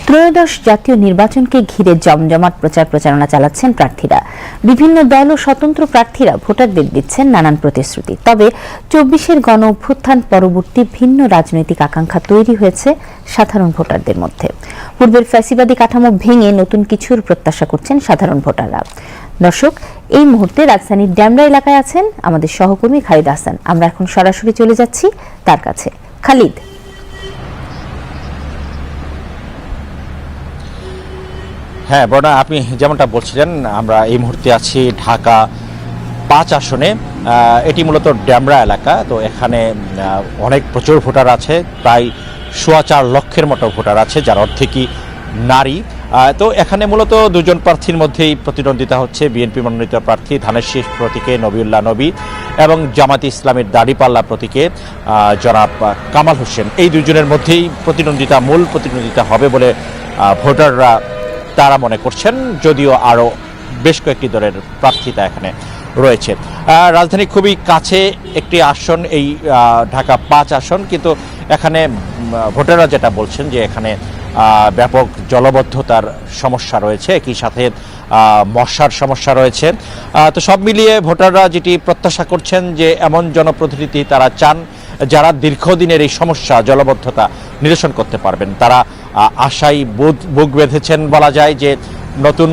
ত্রয়োদশ জাতীয় নির্বাচনকে ঘিরে জমজমাট প্রচারণা চালাচ্ছেন প্রার্থীরা। বিভিন্ন দল ও স্বতন্ত্র প্রার্থীরা ভোটারদের দিচ্ছেন নানান প্রতিশ্রুতি। তবে ২৪-এর গণ অভ্যুত্থান পরবর্তী ভিন্ন রাজনৈতিক আকাঙ্ক্ষা তৈরি হয়েছে সাধারণ ভোটারদের মধ্যে। পূর্বের ফ্যাসিবাদী কাঠামো ভেঙে নতুন কিছুর প্রত্যাশা করছেন সাধারণ ভোটাররা। দর্শক, এই মুহূর্তে রাজধানীর ড্যামরা এলাকায় আছেন আমাদের সহকর্মী খালিদ হাসান। আমরা এখন সরাসরি চলে যাচ্ছি তার কাছে। খালিদ, হ্যাঁ বর্ণা, আপনি যেমনটা বলছিলেন, আমরা এই মুহূর্তে আছি ঢাকা ৫ আসনে। এটি মূলত ড্যামরা এলাকা। তো এখানে প্রচুর ভোটার আছে, প্রায় ৪.৫ লক্ষের মতো ভোটার আছে, যার অর্ধেকই নারী। তো এখানে মূলত দুজন প্রার্থীর মধ্যেই প্রতিদ্বন্দ্বিতা হচ্ছে। বিএনপি মনোনীত প্রার্থী ধানের শীষ প্রতীকে নবিউল্লাহ নবী এবং জামাতে ইসলামের দাড়িপাল্লা প্রতীকে জনাব কামাল হোসেন, এই দুজনের মধ্যেই মূল প্রতিদ্বন্দ্বিতা হবে বলে ভোটাররা তারা মনে করছেন, যদিও আরও বেশ কয়েকটি দলের প্রার্থিতা এখানে রয়েছে। রাজধানী খুবই কাছে একটি আসন, এই ঢাকা ৫ আসন, কিন্তু এখানে ভোটাররা যেটা বলছেন যে এখানে ব্যাপক জলবদ্ধতার সমস্যা রয়েছে, একই সাথে মশার সমস্যা রয়েছে। তো সব মিলিয়ে ভোটাররা যেটি প্রত্যাশা করছেন যে এমন জনপ্রতিনিধি তারা চান যারা দীর্ঘদিনের এই সমস্যা জলবদ্ধতা নিরসন করতে পারবেন। তারা আশায় বুক বেঁধেছেন বলা যায় যে নতুন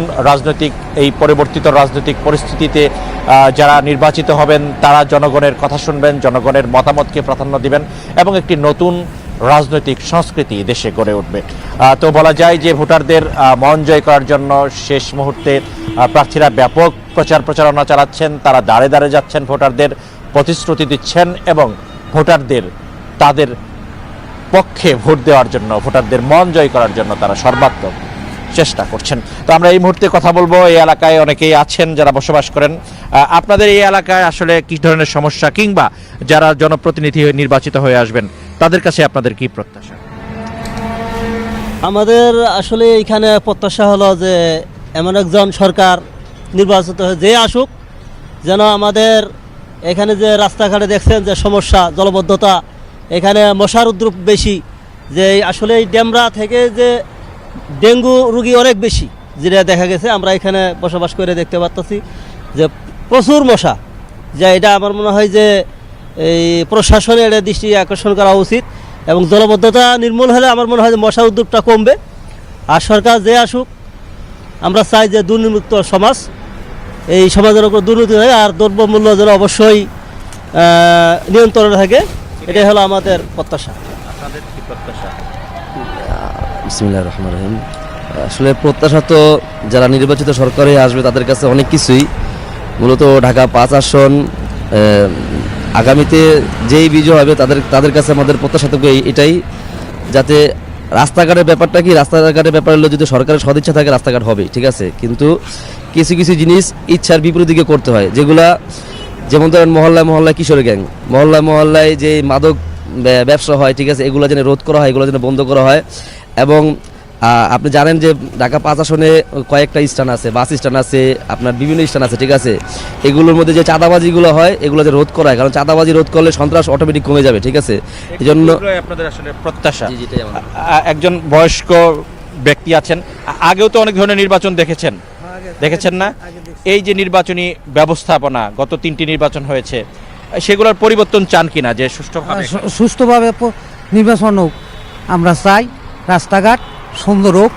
এই পরিবর্তিত রাজনৈতিক পরিস্থিতিতে যারা নির্বাচিত হবেন তারা জনগণের কথা শুনবেন, জনগণের মতামতকে প্রাধান্য দিবেন এবং একটি নতুন রাজনৈতিক সংস্কৃতি দেশে গড়ে উঠবে। তো বলা যায় যে ভোটারদের মন জয় করার জন্য শেষ মুহূর্তে প্রার্থীরা ব্যাপক প্রচারণা চালাচ্ছেন। তারা দাঁড়ে দাঁড়ে যাচ্ছেন, ভোটারদের প্রতিশ্রুতি দিচ্ছেন এবং ভোটারদের তাদের পক্ষে ভোট দেওয়ার জন্য, ভোটারদের মন জয় করার জন্য তারা সর্বাত্মক চেষ্টা করছেন। তো আমরা এই মুহূর্তে কথা বলবো, এই এলাকায় অনেকেই আছেন যারা বসবাস করেন। আপনাদের এই এলাকায় আসলে কি ধরনের সমস্যা, কিংবা যারা জনপ্রতিনিধি নির্বাচিত হয়ে আসবেন তাদের কাছে আপনাদের কি প্রত্যাশা? আমাদের আসলে এখানে প্রত্যাশা হলো যে এমন একজন সরকার নির্বাচিত হয়ে যে আসুক, যেন আমাদের এখানে যে রাস্তাঘাটে দেখছেন যে সমস্যা, জলবদ্ধতা, এখানে মশার উপদ্রব বেশি, যে আসলে এই ড্যামরা থেকে যে ডেঙ্গু রোগী অনেক বেশি, যেটা দেখা গেছে আমরা এখানে বসবাস করে দেখতে পাচ্ছি যে প্রচুর মশা। যা এটা আমার মনে হয় যে এই প্রশাসনের এটা দৃষ্টি আকর্ষণ করা উচিত এবং জলবদ্ধতা নির্মূল হলে আমার মনে হয় যে মশা উদ্যোগটা কমবে। আর সরকার যে আসুক, আমরা চাই যে দুর্নীতিমুক্ত সমাজ, এই সমাজের উপর দুর্নীতি হয় আর দ্রব্যমূল্য যেন অবশ্যই নিয়ন্ত্রণে থাকে, এটাই হলো আমাদের প্রত্যাশা। আপনাদের কি প্রত্যাশা? বিসমিল্লাহির রহমানির রহিম। আসলে প্রত্যাশা তো যারা নির্বাচিত সরকারে আসবে তাদের কাছে অনেক কিছুই। মূলত ঢাকা ৫ আসন আগামীতে যেই বিজয় হবে তাদের কাছে আমাদের প্রত্যাশা থাকবে এটাই, যাতে রাস্তাঘাটের ব্যাপারটা কি, রাস্তাঘাটের ব্যাপার হলো যদি সরকারের সদিচ্ছা থাকে রাস্তাঘাট হবে, ঠিক আছে, কিন্তু কিছু কিছু জিনিস ইচ্ছার বিপরীত দিকে করতে হয়, যেগুলা যেমন ধরেন মহল্লায় কিশোর গ্যাং, মহল্লায় যে মাদক ব্যবসা হয়, ঠিক আছে, এগুলো যেন রোধ করা হয়, এগুলো যেন বন্ধ করা হয়। এবং আপনি জানেন যে ঢাকা ৫ আসনে কয়েকটা স্ট্যান্ড আছে, বাস স্ট্যান্ড আছে, আপনার বিভিন্ন স্ট্যান্ড আছে, ঠিক আছে, এগুলোর মধ্যে যে চাঁদাবাজিগুলো হয় এগুলো যে রোধ করা হয়, কারণ চাঁদাবাজি রোধ করলে সন্ত্রাস অটোমেটিক কমে যাবে, ঠিক আছে। এই জন্য আপনাদের আসলে প্রত্যাশা। একজন বয়স্ক ব্যক্তি আছেন, আগেও তো অনেক ধরনের নির্বাচন দেখেছেন না? এই যে নির্বাচনী ব্যবস্থাপনা, গত 3টি নির্বাচন হয়েছে, সেগুলোর পরিবর্তন চান কিনা, যে সুষ্ঠুভাবে নির্বাচন হোক আমরা চাই, রাস্তাঘাট সুন্দর হোক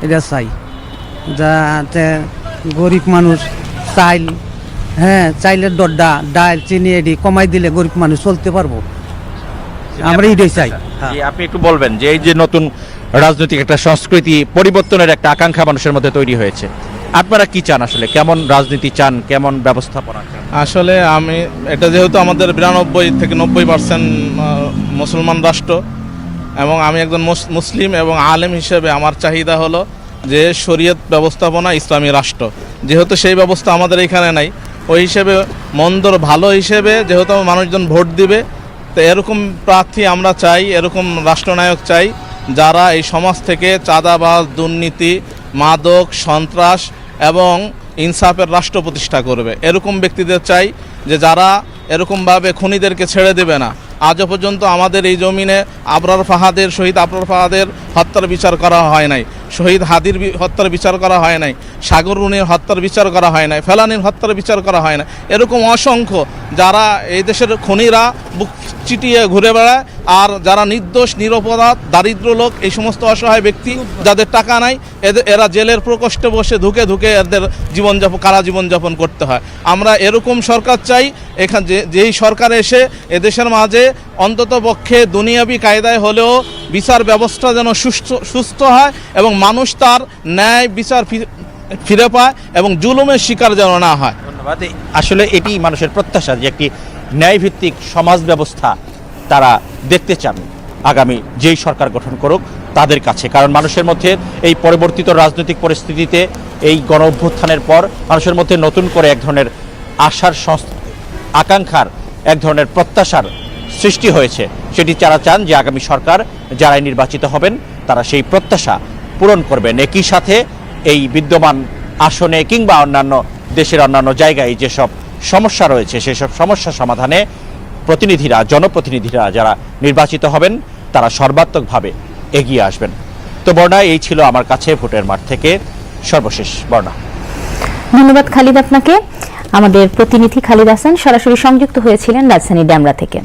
এটা চাই, যাতে গরিব মানুষ চাইলের দরডা ডাল চিনি এডি কমাই দিলে গরিব মানুষ চলতে পারবো, আমরা এটাই চাই। আপনি একটু বলবেন যে এই যে নতুন রাজনৈতিক একটা সংস্কৃতি পরিবর্তনের একটা আকাঙ্ক্ষা মানুষের মধ্যে তৈরি হয়েছে, আপনারা কি চান আসলে? কেমন রাজনীতি চান, কেমন ব্যবস্থাপনা চান? আসলে আমি এটা যেহেতু আমাদের 92 থেকে 90% মুসলমান রাষ্ট্র এবং আমি একজন মুসলিম এবং আলেম হিসেবে আমার চাহিদা হলো যে শরীয়ত ব্যবস্থাপনা ইসলামী রাষ্ট্র, যেহেতু সেই ব্যবস্থা আমাদের এখানে নাই, ওই হিসেবে মন্দর ভালো হিসেবে যেহেতু মানুষজন ভোট দিবে, তো এরকম প্রার্থী আমরা চাই, এরকম রাষ্ট্রনায়ক চাই যারা এই সমাজ থেকে চাঁদাবাজ, দুর্নীতি, মাদক, সন্ত্রাস এবং ইনসাফের রাষ্ট্র প্রতিষ্ঠা করবে। এরকম ব্যক্তিদের চাই যে যারা এরকমভাবে খুনিদেরকে ছেড়ে দেবে না, আজও পর্যন্ত আমাদের এই জমিনে শহীদ আবরার ফাহাদের হত্যার বিচার করা হয় নাই, শহীদ হাদির হত্যার বিচার করা হয় নাই, সাগর রুনির হত্যার বিচার করা হয় নাই, ফেলানির হত্যার বিচার করা হয় না। এরকম অসংখ্য যারা এই দেশের খনিরা বুক চিটিয়ে ঘুরে বেড়ায়, আর যারা নির্দোষ নিরপরাধ দারিদ্র লোক, এই সমস্ত অসহায় ব্যক্তি যাদের টাকা নাই, এরা জেলের প্রকোষ্ঠে বসে ধুকে ধুকে এদের কারা জীবনযাপন করতে হয়। আমরা এরকম সরকার চাই, এখানে যেই সরকার এসে এদেশের মাঝে অন্তত পক্ষে দুনিয়াবি কায়দায় হলেও বিচার ব্যবস্থা যেন সুস্থ হয় এবং মানুষ তার ন্যায় বিচার ফিরে পায় এবং জুলুমের শিকার যেন না হয়। ধন্যবাদ। আসলে এটি মানুষের প্রত্যাশা যে একটি ন্যায়ভিত্তিক সমাজ ব্যবস্থা তারা দেখতে চান আগামী যেই সরকার গঠন করুক তাদের কাছে। কারণ মানুষের মধ্যে এই পরিবর্তিত রাজনৈতিক পরিস্থিতিতে, এই গণ অভ্যুত্থানের পর মানুষের মধ্যে নতুন করে এক ধরনের আশার আকাঙ্ক্ষার, এক ধরনের প্রত্যাশার সৃষ্টি হয়েছে। সেটি তারা চান যে আগামী সরকার যারাই নির্বাচিত হবেন তারা সেই প্রত্যাশা পূরণ করবেন। একই সাথে এই বিদ্যমান আসনে কিংবা অন্যান্য দেশের অন্যান্য জায়গায় যেসব সমস্যা রয়েছে সেসব সমস্যা সমাধানে জনপ্রতিনিধিরা যারা নির্বাচিত হবেন তারা সর্বাত্মকভাবে এগিয়ে আসবেন। তো বর্ণা, এই ছিল আমার কাছে ভোটের মাঠ থেকে সর্বশেষ। বর্ণা, ধন্যবাদ খালিদ আপনাকে। আমাদের প্রতিনিধি খালিদ হাসান সরাসরি সংযুক্ত হয়েছিলেন রাজধানী ডেমরা থেকে।